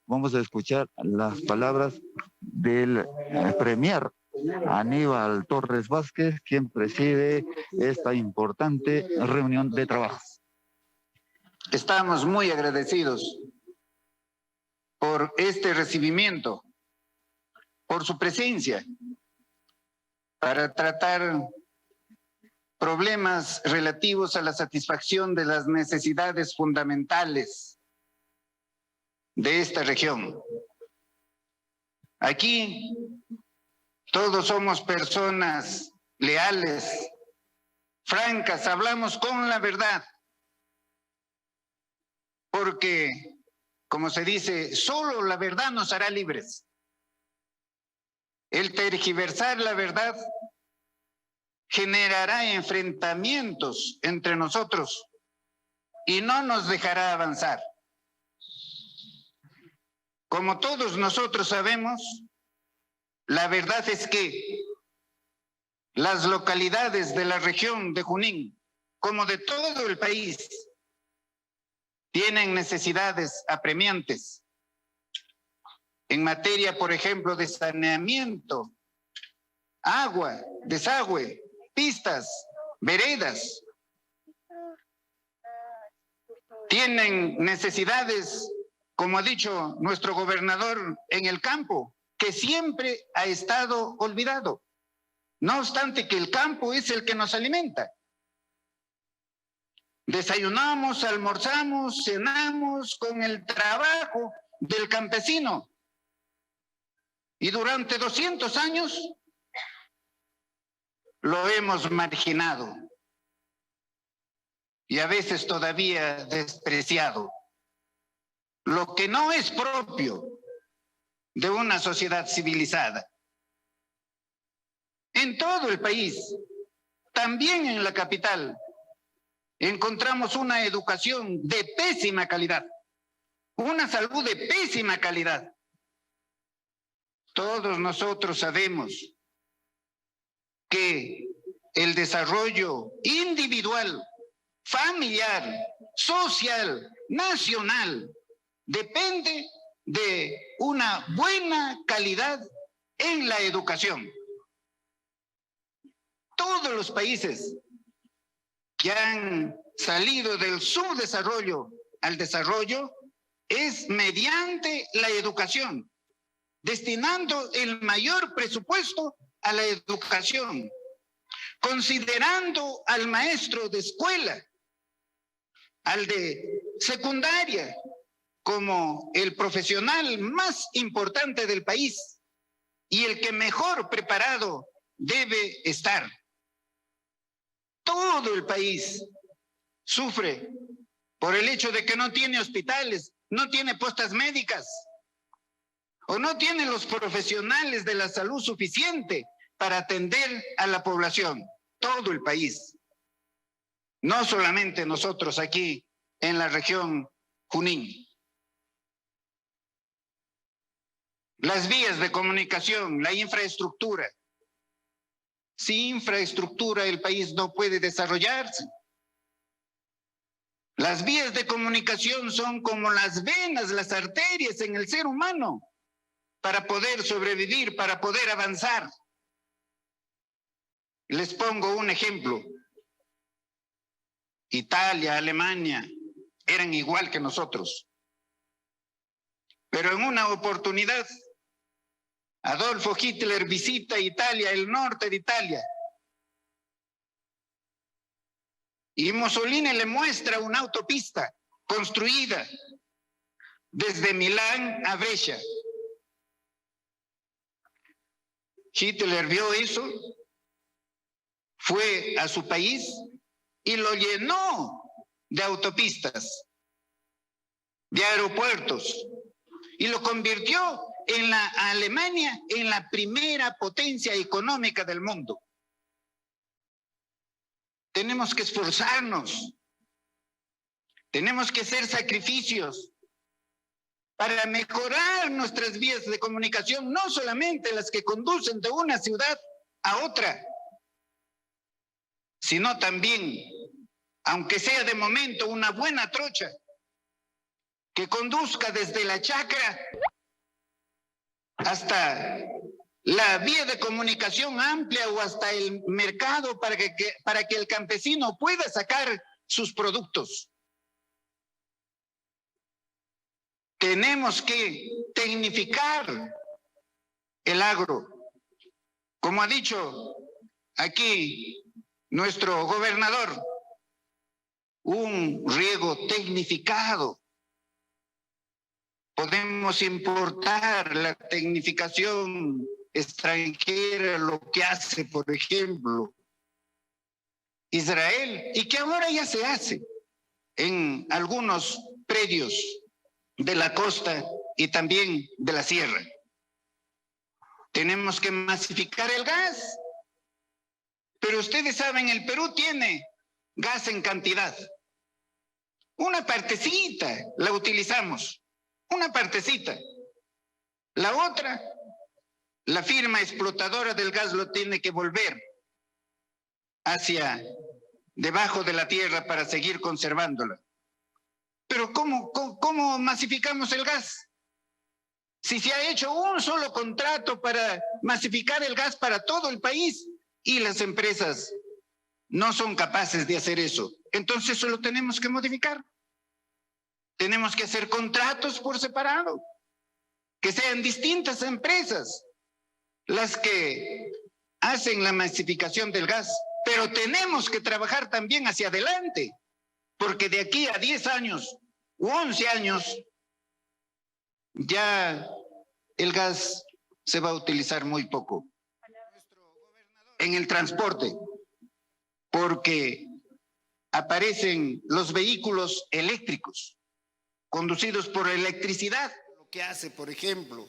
Vamos a escuchar las palabras del premier Aníbal Torres Vázquez, quien preside esta importante reunión de trabajo. Estamos muy agradecidos por este recibimiento, por su presencia, para tratar problemas relativos a la satisfacción de las necesidades fundamentales de esta región. Aquí todos somos personas leales, francas, hablamos con la verdad, porque, como se dice, solo la verdad nos hará libres. El tergiversar la verdad generará enfrentamientos entre nosotros y no nos dejará avanzar. Como todos nosotros sabemos, la verdad es que las localidades de la región de Junín, como de todo el país, tienen necesidades apremiantes en materia, por ejemplo, de saneamiento, agua, desagüe, pistas, veredas. Tienen necesidades, como ha dicho nuestro gobernador, en el campo, que siempre ha estado olvidado. No obstante que el campo es el que nos alimenta. Desayunamos, almorzamos, cenamos con el trabajo del campesino. Y durante 200 años lo hemos marginado y a veces todavía despreciado. Lo que no es propio de una sociedad civilizada. En todo el país, también en la capital, encontramos una educación de pésima calidad, una salud de pésima calidad. Todos nosotros sabemos que el desarrollo individual, familiar, social, nacional, depende de una buena calidad en la educación. Todos los países que han salido del subdesarrollo al desarrollo es mediante la educación, destinando el mayor presupuesto a la educación, considerando al maestro de escuela, al de secundaria, como el profesional más importante del país y el que mejor preparado debe estar. Todo el país sufre por el hecho de que no tiene hospitales, no tiene postas médicas o no tiene los profesionales de la salud suficiente para atender a la población. Todo el país. No solamente nosotros aquí en la región Junín. Las vías de comunicación, la infraestructura. Sin infraestructura el país no puede desarrollarse. Las vías de comunicación son como las venas, las arterias en el ser humano para poder sobrevivir, para poder avanzar. Les pongo un ejemplo. Italia, Alemania eran igual que nosotros. Pero en una oportunidad, Adolfo Hitler visita Italia, el norte de Italia. Y Mussolini le muestra una autopista construida desde Milán a Brescia. Hitler vio eso, fue a su país y lo llenó de autopistas, de aeropuertos, y lo convirtió en la Alemania en la primera potencia económica del mundo. Tenemos que esforzarnos, tenemos que hacer sacrificios para mejorar nuestras vías de comunicación, no solamente las que conducen de una ciudad a otra, sino también, aunque sea de momento, una buena trocha que conduzca desde la chacra hasta la vía de comunicación amplia o hasta el mercado para que el campesino pueda sacar sus productos. Tenemos que tecnificar el agro. Como ha dicho aquí nuestro gobernador, un riego tecnificado. Podemos importar la tecnificación extranjera, lo que hace, por ejemplo, Israel, y que ahora ya se hace en algunos predios de la costa y también de la sierra. Tenemos que masificar el gas. Pero ustedes saben, el Perú tiene gas en cantidad. Una partecita la utilizamos, una partecita. La otra, la firma explotadora del gas lo tiene que volver hacia debajo de la tierra para seguir conservándola. Pero ¿cómo masificamos el gas? Si se ha hecho un solo contrato para masificar el gas para todo el país y las empresas no son capaces de hacer eso, entonces eso lo tenemos que modificar. Tenemos que hacer contratos por separado, que sean distintas empresas las que hacen la masificación del gas, pero tenemos que trabajar también hacia adelante, porque de aquí a 10 años u 11 años ya el gas se va a utilizar muy poco en el transporte, porque aparecen los vehículos eléctricos conducidos por electricidad, lo que hace, por ejemplo,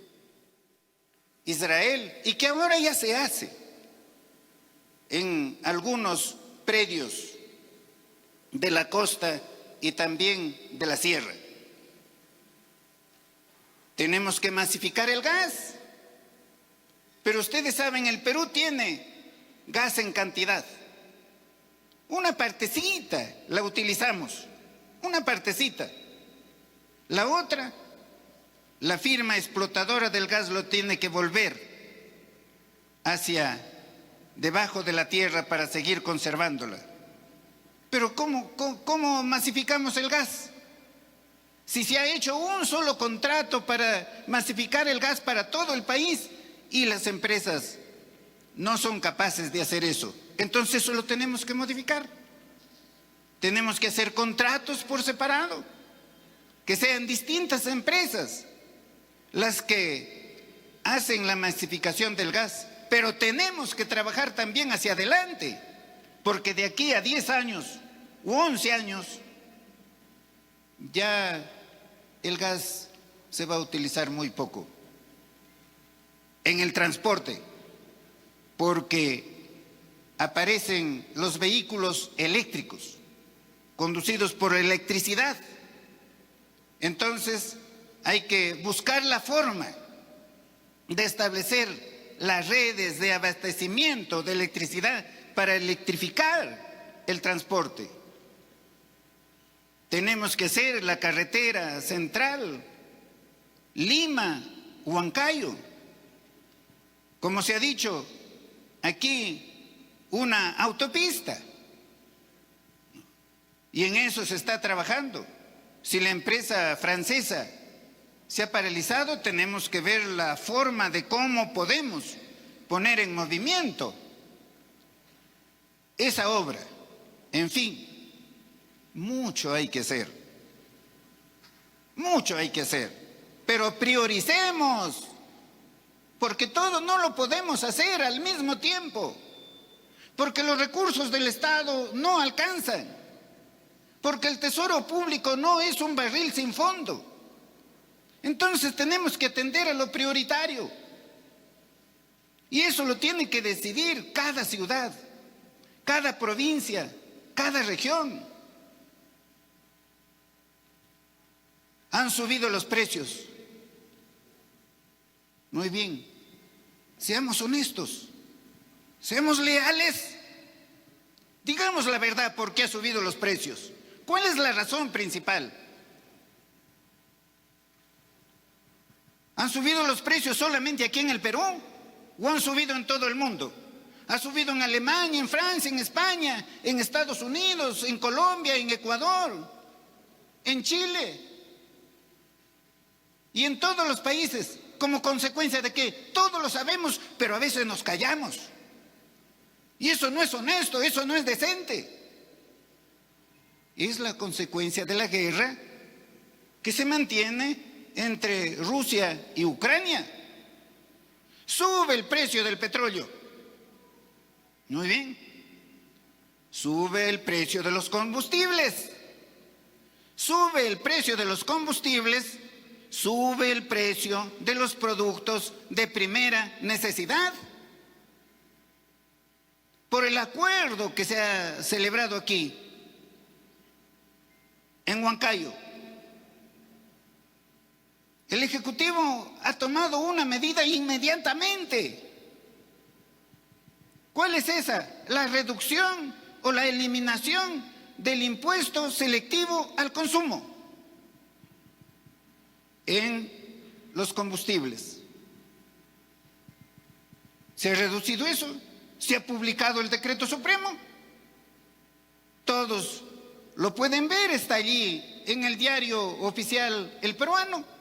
Israel, y que ahora ya se hace en algunos predios de la costa y también de la sierra. Tenemos que masificar el gas, pero ustedes saben, el Perú tiene gas en cantidad. Una partecita la utilizamos, una partecita. La otra, la firma explotadora del gas lo tiene que volver hacia debajo de la tierra para seguir conservándola. Pero ¿cómo masificamos el gas? Si se ha hecho un solo contrato para masificar el gas para todo el país y las empresas no son capaces de hacer eso, entonces eso lo tenemos que modificar. Tenemos que hacer contratos por separado, que sean distintas empresas las que hacen la masificación del gas, pero tenemos que trabajar también hacia adelante, porque de aquí a 10 años u 11 años ya el gas se va a utilizar muy poco en el transporte, porque aparecen los vehículos eléctricos conducidos por electricidad. Entonces hay que buscar la forma de establecer las redes de abastecimiento de electricidad para electrificar el transporte. Tenemos que hacer la carretera central Lima-Huancayo. Como se ha dicho aquí, una autopista. Y en eso se está trabajando. Si la empresa francesa se ha paralizado, tenemos que ver la forma de cómo podemos poner en movimiento esa obra. En fin, mucho hay que hacer. Mucho hay que hacer. Pero prioricemos, porque todo no lo podemos hacer al mismo tiempo, porque los recursos del Estado no alcanzan, porque el tesoro público no es un barril sin fondo. Entonces tenemos que atender a lo prioritario. Y eso lo tiene que decidir cada ciudad, cada provincia, cada región. Han subido los precios. Muy bien, seamos honestos, seamos leales. Digamos la verdad, ¿por qué ha subido los precios? ¿Cuál es la razón principal? ¿Han subido los precios solamente aquí en el Perú o han subido en todo el mundo? Ha subido en Alemania, en Francia, en España, en Estados Unidos, en Colombia, en Ecuador, en Chile y en todos los países, como consecuencia de que todos lo sabemos, pero a veces nos callamos. Y eso no es honesto, eso no es decente. Es la consecuencia de la guerra que se mantiene entre Rusia y Ucrania. Sube el precio del petróleo. Muy bien. Sube el precio de los combustibles. Sube el precio de los combustibles, sube el precio de los productos de primera necesidad. Por el acuerdo que se ha celebrado aquí, en Huancayo, el Ejecutivo ha tomado una medida inmediatamente. ¿Cuál es esa? La reducción o la eliminación del impuesto selectivo al consumo en los combustibles. ¿Se ha reducido eso? ¿Se ha publicado el decreto supremo? Todos lo pueden ver, está allí en el diario oficial El Peruano.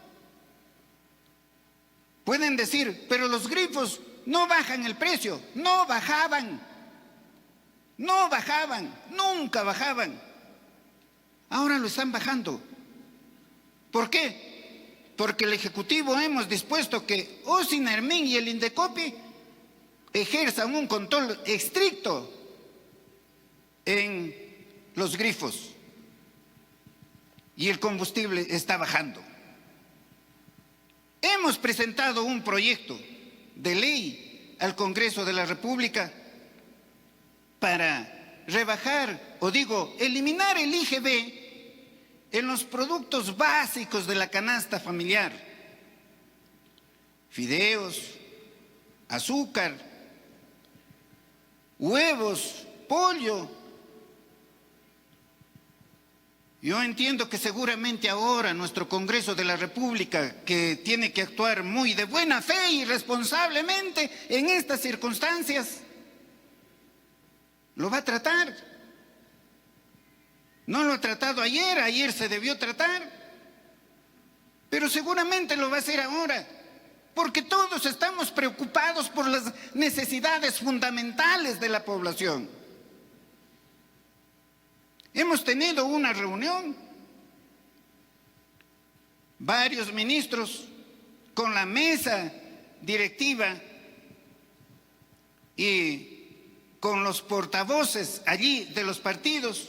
Pueden decir, pero los grifos no bajan el precio. No bajaban. No bajaban, nunca bajaban. Ahora lo están bajando. ¿Por qué? Porque el Ejecutivo hemos dispuesto que OSINARMIN y el INDECOPI ejerzan un control estricto en los grifos. Y el combustible está bajando. Hemos presentado un proyecto de ley al Congreso de la República para rebajar, eliminar el IGB en los productos básicos de la canasta familiar. Fideos, azúcar, huevos, pollo. Yo entiendo que seguramente ahora nuestro Congreso de la República, que tiene que actuar muy de buena fe y responsablemente en estas circunstancias, lo va a tratar. No lo ha tratado ayer se debió tratar, pero seguramente lo va a hacer ahora, porque todos estamos preocupados por las necesidades fundamentales de la población. Hemos tenido una reunión, varios ministros con la mesa directiva y con los portavoces allí de los partidos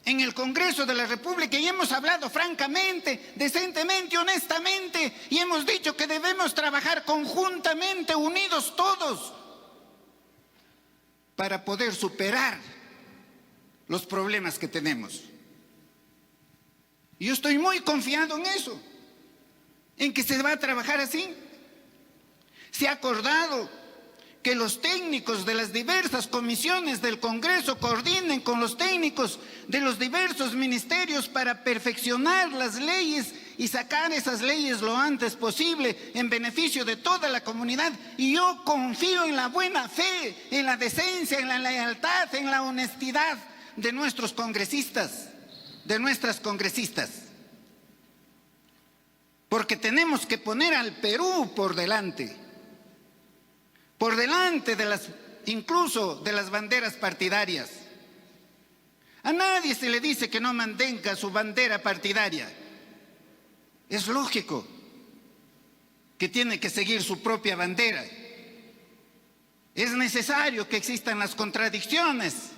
en el Congreso de la República, y hemos hablado francamente, decentemente, honestamente, y hemos dicho que debemos trabajar conjuntamente, unidos todos, para poder superar los problemas que tenemos. Y yo estoy muy confiado en eso, en que se va a trabajar así. Se ha acordado que los técnicos de las diversas comisiones del Congreso coordinen con los técnicos de los diversos ministerios para perfeccionar las leyes y sacar esas leyes lo antes posible en beneficio de toda la comunidad. Y yo confío en la buena fe, en la decencia, en la lealtad, en la honestidad de nuestros congresistas, de nuestras congresistas. Porque tenemos que poner al Perú por delante de las, incluso de las banderas partidarias. A nadie se le dice que no mantenga su bandera partidaria. Es lógico que tiene que seguir su propia bandera. Es necesario que existan las contradicciones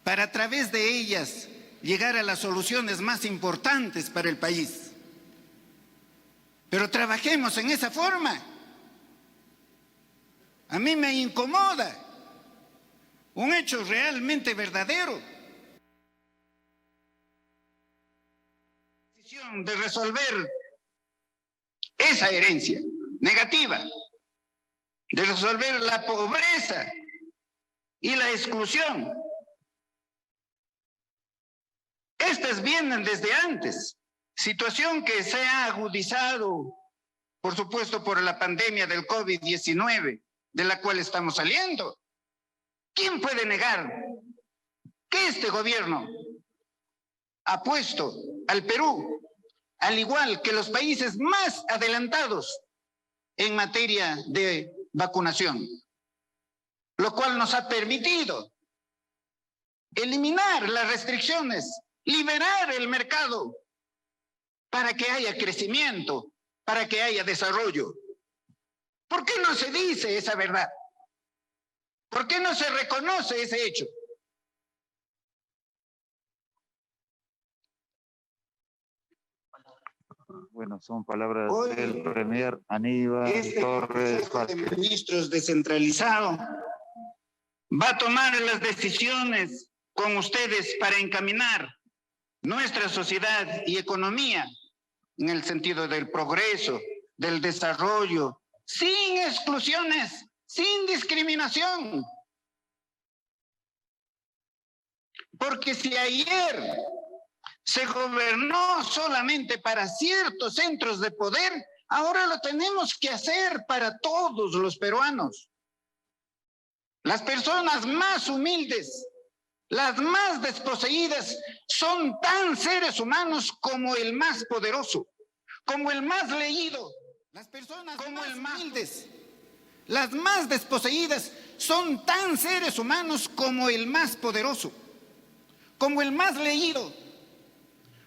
para a través de ellas llegar a las soluciones más importantes para el país. Pero trabajemos en esa forma. A mí me incomoda un hecho realmente verdadero. De resolver esa herencia negativa, de resolver la pobreza y la exclusión. Estas vienen desde antes, situación que se ha agudizado por supuesto por la pandemia del COVID-19, de la cual estamos saliendo. ¿Quién puede negar que este gobierno ha puesto al Perú, al igual que los países más adelantados en materia de vacunación, lo cual nos ha permitido eliminar las restricciones, liberar el mercado para que haya crecimiento, para que haya desarrollo? ¿Por qué no se dice esa verdad? ¿Por qué no se reconoce ese hecho? Bueno, son palabras Hoy, del Premier Aníbal Torres Consejo de Vázquez. Ministros descentralizado va a tomar las decisiones con ustedes para encaminar nuestra sociedad y economía en el sentido del progreso, del desarrollo, sin exclusiones, sin discriminación. Porque si ayer se gobernó solamente para ciertos centros de poder, ahora lo tenemos que hacer para todos los peruanos. Las personas más humildes, las más desposeídas, son tan seres humanos como el más poderoso, como el más leído. Las personas como el más humildes, las más desposeídas, son tan seres humanos como el más poderoso, como el más leído,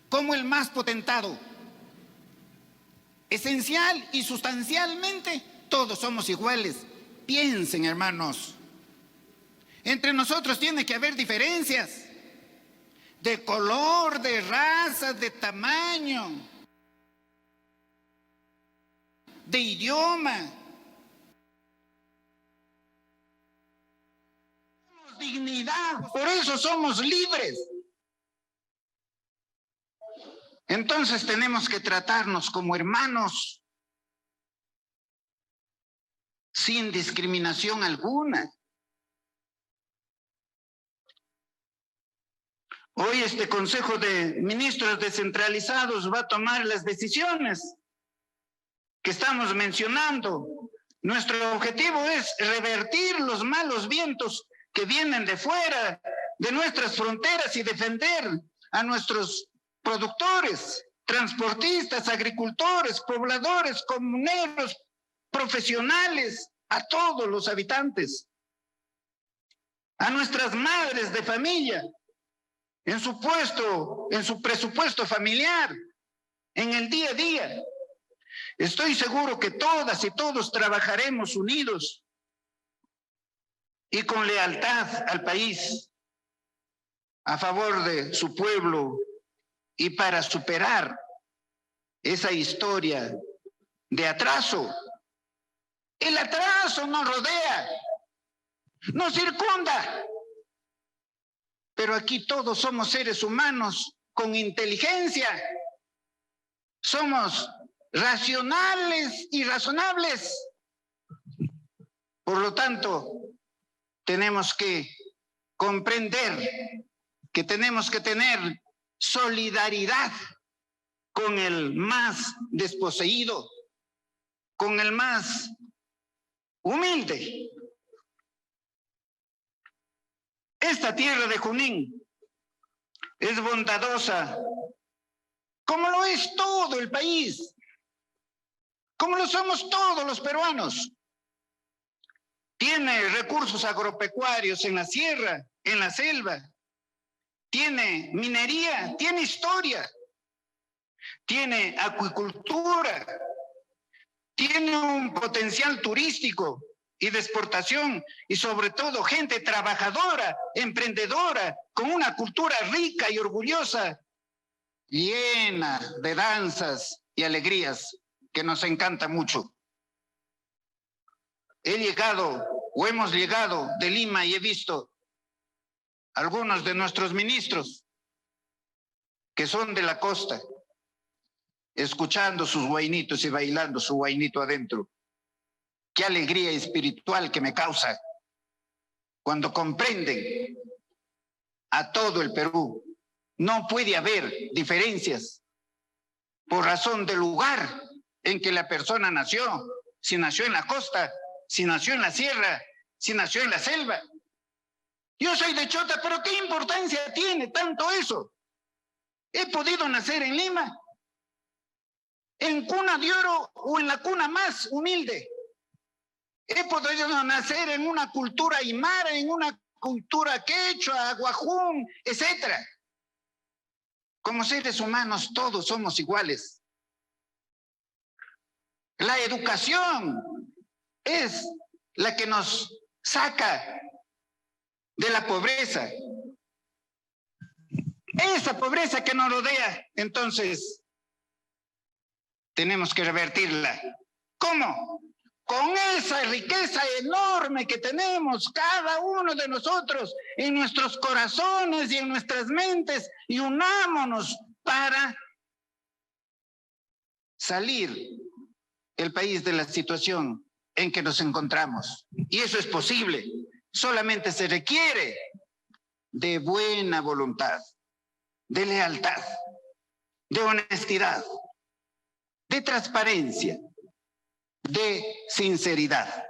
como el más potentado. Esencial y sustancialmente, todos somos iguales. Piensen, hermanos. Entre nosotros tiene que haber diferencias de color, de raza, de tamaño, de idioma. Tenemos dignidad, por eso somos libres. Entonces tenemos que tratarnos como hermanos, sin discriminación alguna. Hoy este Consejo de Ministros descentralizados va a tomar las decisiones que estamos mencionando. Nuestro objetivo es revertir los malos vientos que vienen de fuera, de nuestras fronteras, y defender a nuestros productores, transportistas, agricultores, pobladores, comuneros, profesionales, a todos los habitantes, a nuestras madres de familia, en su presupuesto familiar, en el día a día. Estoy seguro que todas y todos trabajaremos unidos y con lealtad al país, a favor de su pueblo y para superar esa historia de atraso. El atraso nos rodea, nos circunda. Pero aquí todos somos seres humanos con inteligencia. Somos racionales y razonables. Por lo tanto, tenemos que comprender que tenemos que tener solidaridad con el más desposeído, con el más humilde. Esta tierra de Junín es bondadosa, como lo es todo el país, como lo somos todos los peruanos. Tiene recursos agropecuarios en la sierra, en la selva, tiene minería, tiene historia, tiene acuicultura, tiene un potencial turístico y de exportación, y sobre todo gente trabajadora, emprendedora, con una cultura rica y orgullosa, llena de danzas y alegrías que nos encanta mucho. Hemos llegado de Lima y he visto algunos de nuestros ministros que son de la costa, escuchando sus huaynitos y bailando su huaynito adentro. Qué alegría espiritual que me causa cuando comprenden a todo el Perú. No puede haber diferencias por razón de lugar, en que la persona nació, si nació en la costa, si nació en la sierra, si nació en la selva. Yo soy de Chota, pero ¿qué importancia tiene tanto eso? He podido nacer en Lima, en cuna de oro o en la cuna más humilde. He podido nacer en una cultura aymara, en una cultura quechua, guajún, etcétera. Como seres humanos todos somos iguales. La educación es la que nos saca de la pobreza. Esa pobreza que nos rodea, entonces, tenemos que revertirla. ¿Cómo? Con esa riqueza enorme que tenemos cada uno de nosotros en nuestros corazones y en nuestras mentes, y unámonos para salir el país de la situación en que nos encontramos. Y eso es posible. Solamente se requiere de buena voluntad, de lealtad, de honestidad, de transparencia, de sinceridad.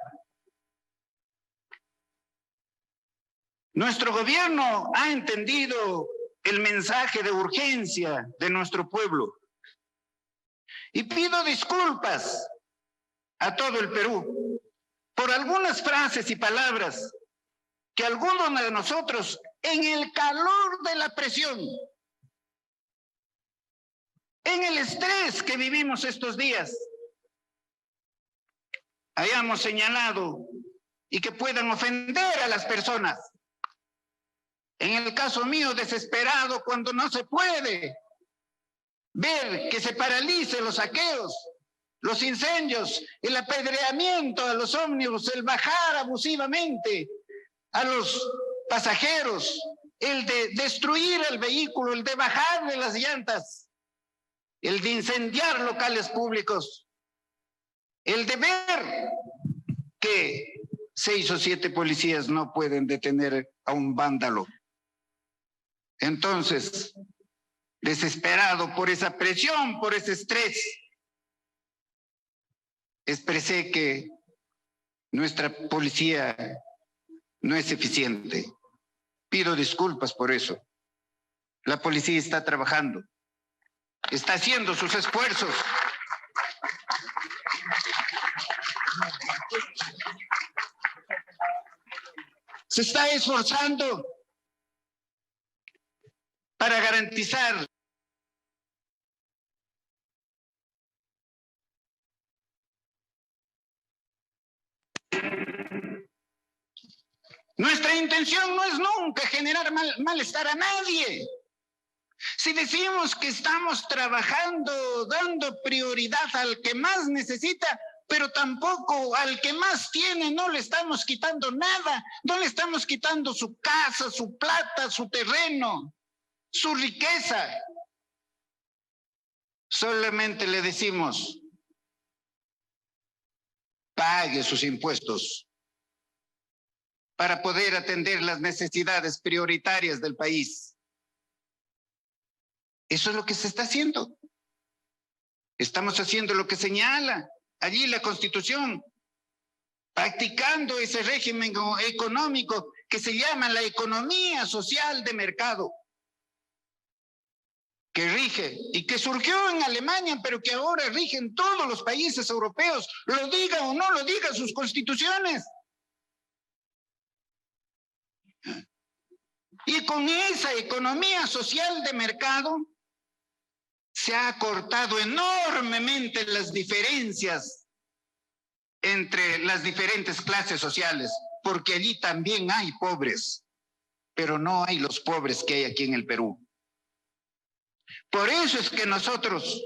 Nuestro gobierno ha entendido el mensaje de urgencia de nuestro pueblo y pido disculpas a todo el Perú por algunas frases y palabras que algunos de nosotros, en el calor de la presión, en el estrés que vivimos estos días, hayamos señalado y que puedan ofender a las personas. En el caso mío, desesperado cuando no se puede ver que se paralicen los saqueos, los incendios, el apedreamiento a los ómnibus, el bajar abusivamente a los pasajeros, el de destruir el vehículo, el de bajarle las llantas, el de incendiar locales públicos, el de ver que 6 o 7 policías no pueden detener a un vándalo. Entonces, desesperado por esa presión, por ese estrés, expresé que nuestra policía no es eficiente. Pido disculpas por eso. La policía está trabajando, está haciendo sus esfuerzos. Se está esforzando para garantizar nuestra intención no es nunca generar malestar a nadie. Si decimos que estamos trabajando, dando prioridad al que más necesita, pero tampoco al que más tiene, no le estamos quitando nada, no le estamos quitando su casa, su plata, su terreno, su riqueza. Solamente le decimos, pague sus impuestos para poder atender las necesidades prioritarias del país. Eso es lo que se está haciendo. Estamos haciendo lo que señala allí la Constitución, practicando ese régimen económico que se llama la economía social de mercado, que rige y que surgió en Alemania, pero que ahora rige en todos los países europeos, lo diga o no lo diga sus constituciones. Y con esa economía social de mercado se ha acortado enormemente las diferencias entre las diferentes clases sociales, porque allí también hay pobres, pero no hay los pobres que hay aquí en el Perú. Por eso es que nosotros,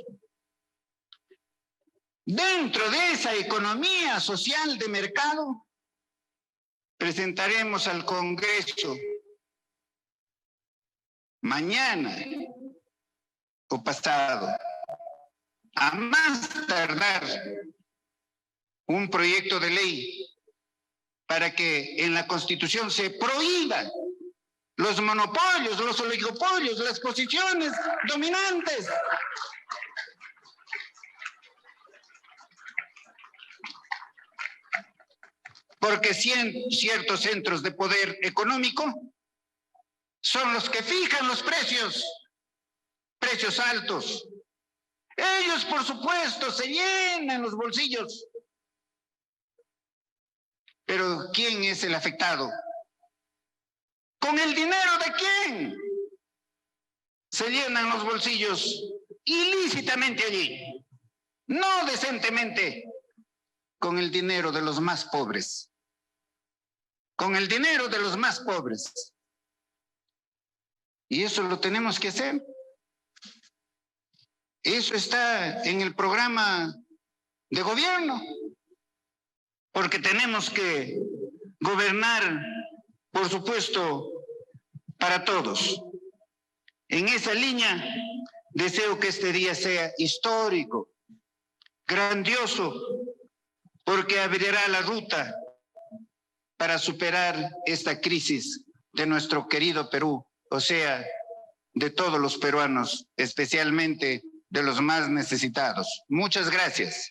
dentro de esa economía social de mercado, presentaremos al Congreso mañana o pasado, a más tardar, un proyecto de ley para que en la Constitución se prohíban los monopolios, los oligopolios, las posiciones dominantes. porque ciertos centros de poder económico son los que fijan los precios altos. Ellos, por supuesto, se llenan los bolsillos. Pero ¿quién es el afectado? ¿Con el dinero de quién se llenan los bolsillos ilícitamente allí? No decentemente, con el dinero de los más pobres. Con el dinero de los más pobres. Y eso lo tenemos que hacer. Eso está en el programa de gobierno. Porque tenemos que gobernar, por supuesto, para todos. En esa línea, deseo que este día sea histórico, grandioso, porque abrirá la ruta para superar esta crisis de nuestro querido Perú, o sea, de todos los peruanos, especialmente de los más necesitados. Muchas gracias.